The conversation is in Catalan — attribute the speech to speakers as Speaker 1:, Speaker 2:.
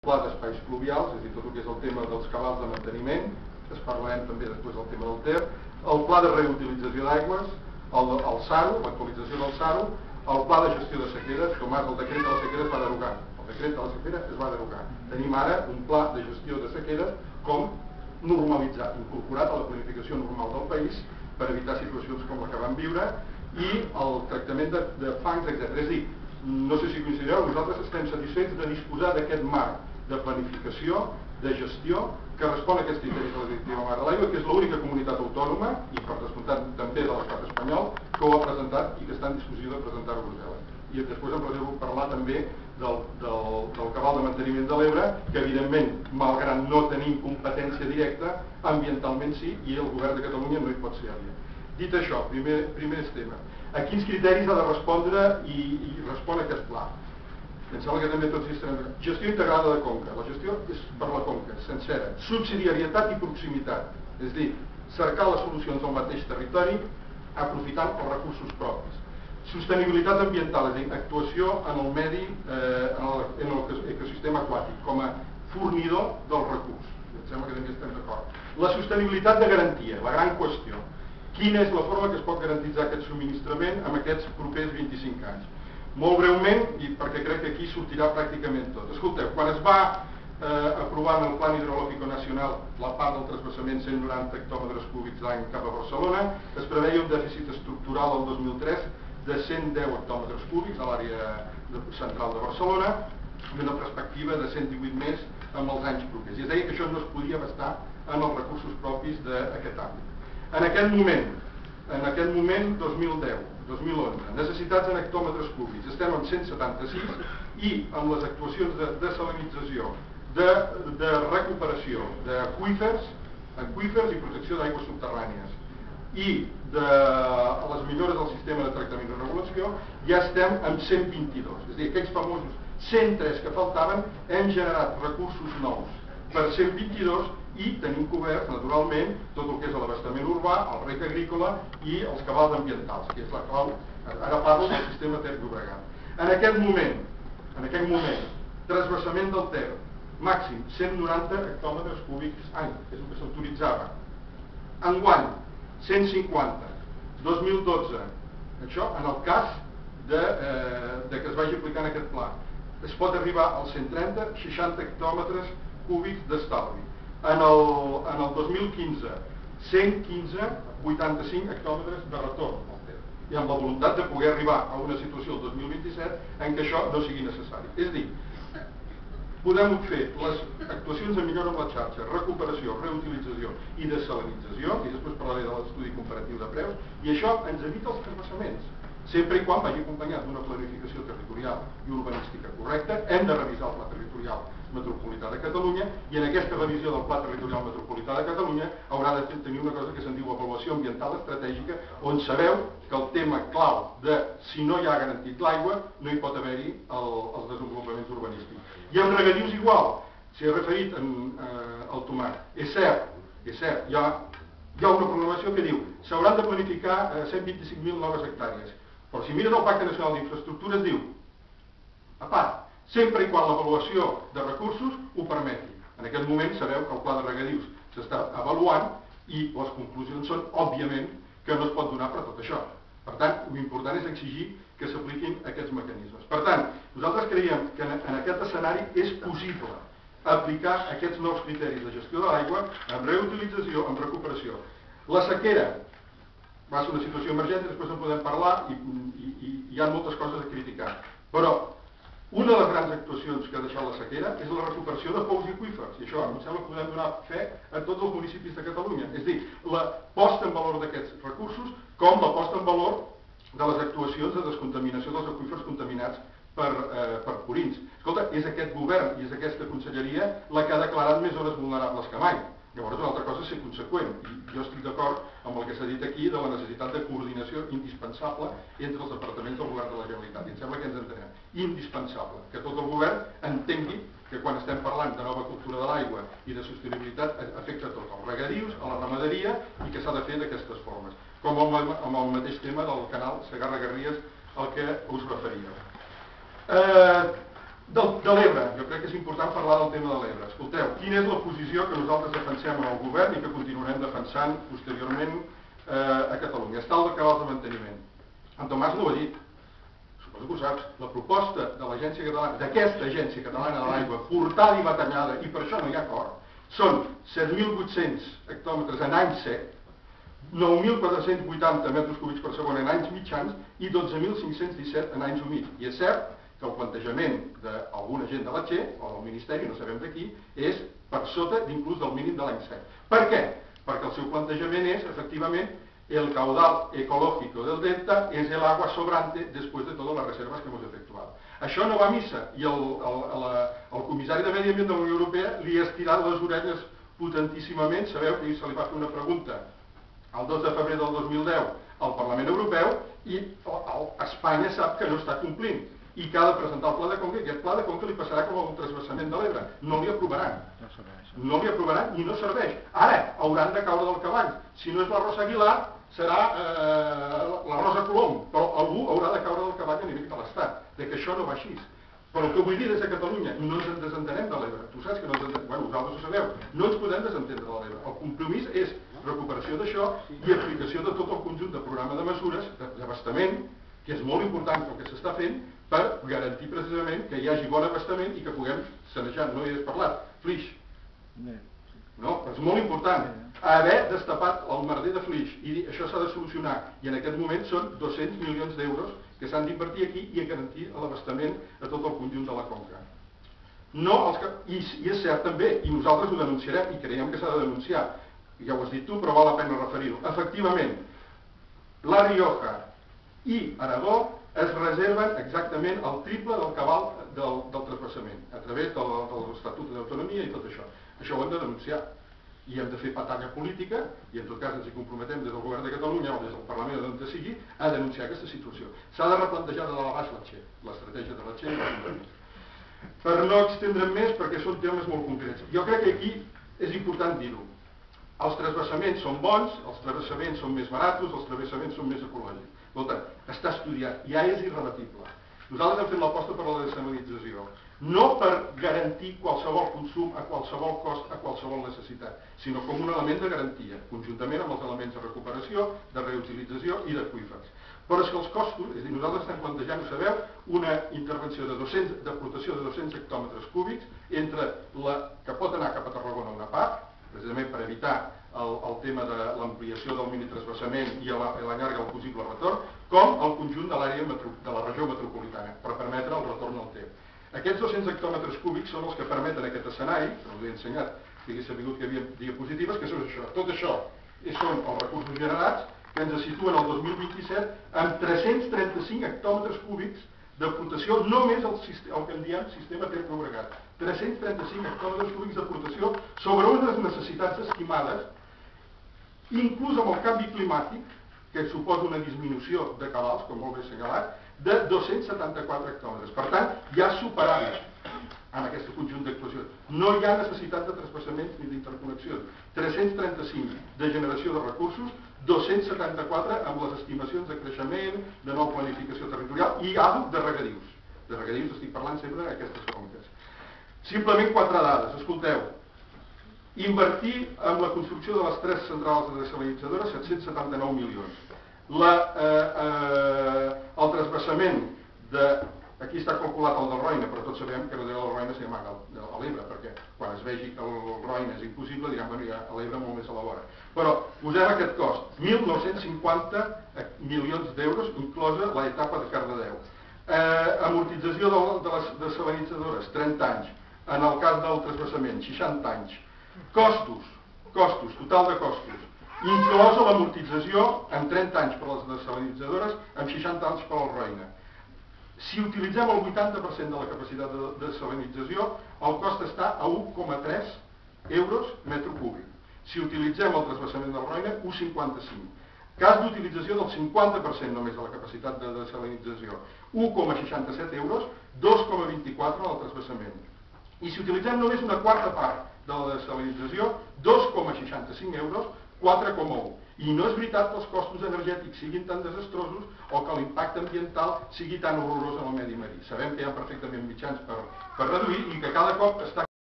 Speaker 1: pla d'espais pluvials, és a dir, tot el que és el tema dels cabals de manteniment, es parlarem també després del tema del Ter, el pla de reutilització d'aigües, el SARO, l'actualització del SARO, el pla de gestió de sequeres. Tomàs, el decret de la sequera es va derogar. El decret de la sequera es va derogar. Tenim ara un pla de gestió de sequeres com normalitzat, incorporat a la planificació normal del país per evitar situacions com la que vam viure, i el tractament de fangs, etc. És a dir, no sé si coincidireu, nosaltres estem satisfets de disposar d'aquest marc de planificació, de gestió, que respon a aquests criteris de la Directiva Marc de l'Aigua, que és l'única comunitat autònoma, i per descomptat també de l'estat espanyol, que ho ha presentat i que està en discussió de presentar-ho a Brussel·les. I després em reservo parlar també del cabal de manteniment de l'Ebre, que evidentment, malgrat no tenim competència directa, ambientalment sí, i el govern de Catalunya no hi pot ser aliè. Dit això, primer tema. A quins criteris ha de respondre i respon aquest pla? Em sembla que també tots hi estarem. Gestió integrada de conca. La gestió és per la conca, sencera. Subsidiarietat i proximitat. És a dir, cercar les solucions al mateix territori aprofitant els recursos propis. Sostenibilitat ambiental, és a dir, actuació en el medi, en l'ecosistema aquàtic, com a fornidor del recurs. Em sembla que també estem d'acord. La sostenibilitat de garantia, la gran qüestió. Quina és la forma que es pot garantitzar aquest subministrament en aquests propers 25 anys? Molt breument, i perquè crec que aquí sortirà pràcticament tot. Escolteu, quan es va aprovar en el Plan Hidrológico Nacional la part del transvasament 190 hectòmetres cúbics d'any cap a Barcelona, es preveia un dèficit estructural al 2003 de 110 hectòmetres cúbics a l'àrea central de Barcelona, i una perspectiva de 118 més en els anys propers. I es deia que això no es podia abastar en els recursos propis d'aquest àmbit. En aquest moment 2010-2011, necessitats en hectòmetres cúbics, estem amb 176, i amb les actuacions de desalinització, de recuperació d'aqüífers i protecció d'aigües subterrànies, i de les millores del sistema de tractament i regulació, ja estem amb 122. És a dir, aquells famosos 103 que faltaven, hem generat recursos nous per 122 i tenim coberts, naturalment, tot el que és l'abastament urbà, el rec agrícola i els cabals ambientals, que és la clau. Ara parlo del sistema Ter-Llobregat. En aquest moment, transvasament del Ter, màxim 190 hectòmetres cúbics any, és el que s'autoritzava. Enguany, 150, 2012, això en el cas de que es vagi aplicant aquest pla. Es pot arribar als 130, 60 hectòmetres cúbics d'estalvi. En el 2015, 115, 85 hectòmetres de retorn al Ter. I amb la voluntat de poder arribar a una situació el 2027 en què això no sigui necessari. És a dir, podem fer les actuacions de millora amb la xarxa, recuperació, reutilització i desalinització, i després parlaré de l'estudi comparatiu de preus, i això ens evita els transvasaments, sempre i quan vagi acompanyat d'una planificació territorial i urbanística correcta. Hem de revisar el Pla Territorial Metropolità de Catalunya, i en aquesta revisió del Pla Territorial Metropolità de Catalunya haurà de tenir una cosa que se'n diu avaluació ambiental estratègica, on sabeu que el tema clau de si no hi ha garantit l'aigua no hi pot haver-hi els desenvolupaments urbanístics. I amb regadius igual, s'hi ha referit al Tomàs. És cert, hi ha una programació que diu s'hauran de planificar 125.000 noves hectàrees, però si mires el Pacte Nacional d'Infraestructures diu, a part, sempre i quan l'avaluació de recursos ho permeti. En aquest moment sabeu que el pla de regadius s'està avaluant i les conclusions són, òbviament, que no es pot donar per tot això. Per tant, l'important és exigir que s'apliquin aquests mecanismes. Per tant, nosaltres creiem que en aquest escenari és possible aplicar aquests nous criteris de gestió de l'aigua amb reutilització, amb recuperació. La sequera va ser una situació emergent i després en podem parlar i hi ha moltes coses a criticar. Però una de les grans actuacions que ha deixat la sequera és la recuperació de pous i aqüífers, i això em sembla que podem donar fe a tots els municipis de Catalunya. És a dir, la posta en valor d'aquests recursos com la posta en valor de les actuacions de descontaminació dels aqüífers contaminats per purins. Escolta, és aquest govern i és aquesta conselleria la que ha declarat més zones vulnerables que mai. Llavors, una altra cosa és ser conseqüent, i jo estic d'acord amb el que s'ha dit aquí de la necessitat de coordinació indispensable entre els departaments del govern de la Generalitat, i em sembla que ens entenem. Indispensable, que tot el govern entengui que quan estem parlant de nova cultura de l'aigua i de sostenibilitat afecta tot, els regadius, a la ramaderia, i que s'ha de fer d'aquestes formes. Com amb el mateix tema del canal Segarra-Garrigues al que us referíeu. De l'Ebre, jo crec que és important parlar del tema de l'Ebre. Escolteu, quina és la posició que nosaltres defensem en el govern i que continuarem defensant posteriorment a Catalunya? Està el cabals de manteniment. En Tomàs no ho ha dit, suposo que ho saps. La proposta de l'agència catalana, d'aquesta agència catalana de l'aigua, portada i batallada, i per això no hi ha acord, són 7.800 hectòmetres en any sec, 9.480 metres cúbics per segon en anys mitjans i 12.517 en anys humits. I és cert que el plantejament d'alguna gent de la Che, o del Ministeri, no sabem de qui, és per sota d'inclús del mínim de l'any sec. Per què? Perquè el seu plantejament és, efectivament, el caudal ecológico del delta es el agua sobrante después de todas las reservas que hemos efectuado. Això no va a missa i el comissari de Medi Ambient de la Unió Europea li ha estirat les orelles potentíssimament. Sabeu que se li va fer una pregunta el 2 de febrer del 2010 al Parlament Europeu i Espanya sap que no està complint i que ha de presentar el Pla de Conca, i aquest Pla de Conca li passarà com un transvasament de l'Ebre. No li aprovaran. No li aprovaran i no serveix. Ara, hauran de caure del cavall. Si no és la Rosa Aguilar, serà la Rosa Colom, però algú haurà de caure del cavall a nivell de l'Estat, que això no va així. Però el que vull dir des de Catalunya, no ens desentenem de l'Ebre. Tu saps que no ens entenem, bueno, vosaltres ho sabeu, no ens podem desentendre de l'Ebre. El compromís és recuperació d'això i aplicació de tot el conjunt de programa de mesures d'abastament, que és molt important el que s'està fent, per garantir precisament que hi hagi bon abastament i que puguem sanejar. No hi has parlat, Flix. No, és molt important haver destapat el merder de Flix i dir això s'ha de solucionar, i en aquest moment són 200 milions d'euros que s'han d'invertir aquí i a garantir l'abastament a tot el conjunt de la conca. I és cert també, i nosaltres ho denunciarem i creiem que s'ha de denunciar, ja ho has dit tu però val la pena referir-ho, efectivament La Rioja i Aragó es reserven exactament el triple del cabal del transvasament a través de l'Estatut d'Autonomia i tot això. Això ho hem de denunciar i hem de fer batalla política i en tot cas ens hi comprometem des del govern de Catalunya o des del Parlament o d'on sigui a denunciar aquesta situació. S'ha de replantejar de dalt a baix la Che, l'estratègia de la Che i l'Ajuntament. Per no extendre'm més perquè són temes molt concrets. Jo crec que aquí és important dir-ho. Els transvasaments són bons, els transvasaments són més barats, els transvasaments són més ecològics. Escolta, està estudiat, ja és irrebatible. Nosaltres hem fet l'aposta per la desalinització, no per garantir qualsevol consum a qualsevol cost, a qualsevol necessitat, sinó com un element de garantia, conjuntament amb els elements de recuperació, de reutilització i d'aqüífers. Però és que els costos, és a dir, nosaltres estem plantejant, ho sabeu, una intervenció d'aportació de 200 hectòmetres cúbics entre la que pot anar cap a Tarragona una part, precisament per evitar el tema de l'ampliació del minitransvasament i l'allarga el possible retorn, com el conjunt de l'àrea de la regió metropolitana, per permetre el retorn al Ter. Aquests 200 hectòmetres cúbics són els que permeten aquest escenari, que us he ensenyat, que hagués sabut que hi havia diapositives, que són això. Tot això són els recursos generats, que ens situen el 2027 amb 335 hectòmetres cúbics d'aportació, només el que en diem sistema Ter Llobregat. 335 hectòmetres cúbics d'aportació sobre unes necessitats estimades, inclús amb el canvi climàtic, que suposa una disminució de cabals, com molt bé assenyalat, de 274 hectòmetres. Per tant, hi ha superàvit en aquest conjunt d'actuacions. No hi ha necessitat de traspassaments ni d'interconnexions. 335 de generació de recursos, 274 amb les estimacions de creixement, de nova planificació territorial i àdhuc de regadius. De regadius estic parlant sempre d'aquestes conques. Simplement 4 dades, escolteu. Invertir en la construcció de les 3 centrals desalinitzadores 779 milions. El transvasament aquí està calculat el del Roine, però tots sabem que darrere del Roine s'hi amaga a l'Ebre, perquè quan es vegi que el Roine és impossible diran, bueno, hi ha a l'Ebre molt més a la vora. Però posem aquest cost, 1.950 milions d'euros, inclosa l'etapa de Cardedeu. Amortització de les desalinitzadores, 30 anys. En el cas del transvasament, 60 anys. Costos, total de costos, inclosa l'amortització en 30 anys per les desalinitzadores, en 60 anys per al Roine. Si utilitzem el 80% de la capacitat de desalinització, el cost està a 1,3 euros metre cúbic. Si utilitzem el transvasament del Roine, 1,55. Cas d'utilització del 50% només de la capacitat de desalinització, 1,67 euros, 2,24 en el transvasament. I si utilitzem només una quarta part de la desalinització, 2,65 euros, 4,1. I no és veritat que els costos energètics siguin tan desastrosos o que l'impacte ambiental sigui tan horrorós en el medi marí. Sabem que hi ha perfectament mitjans per reduir i que cada cop està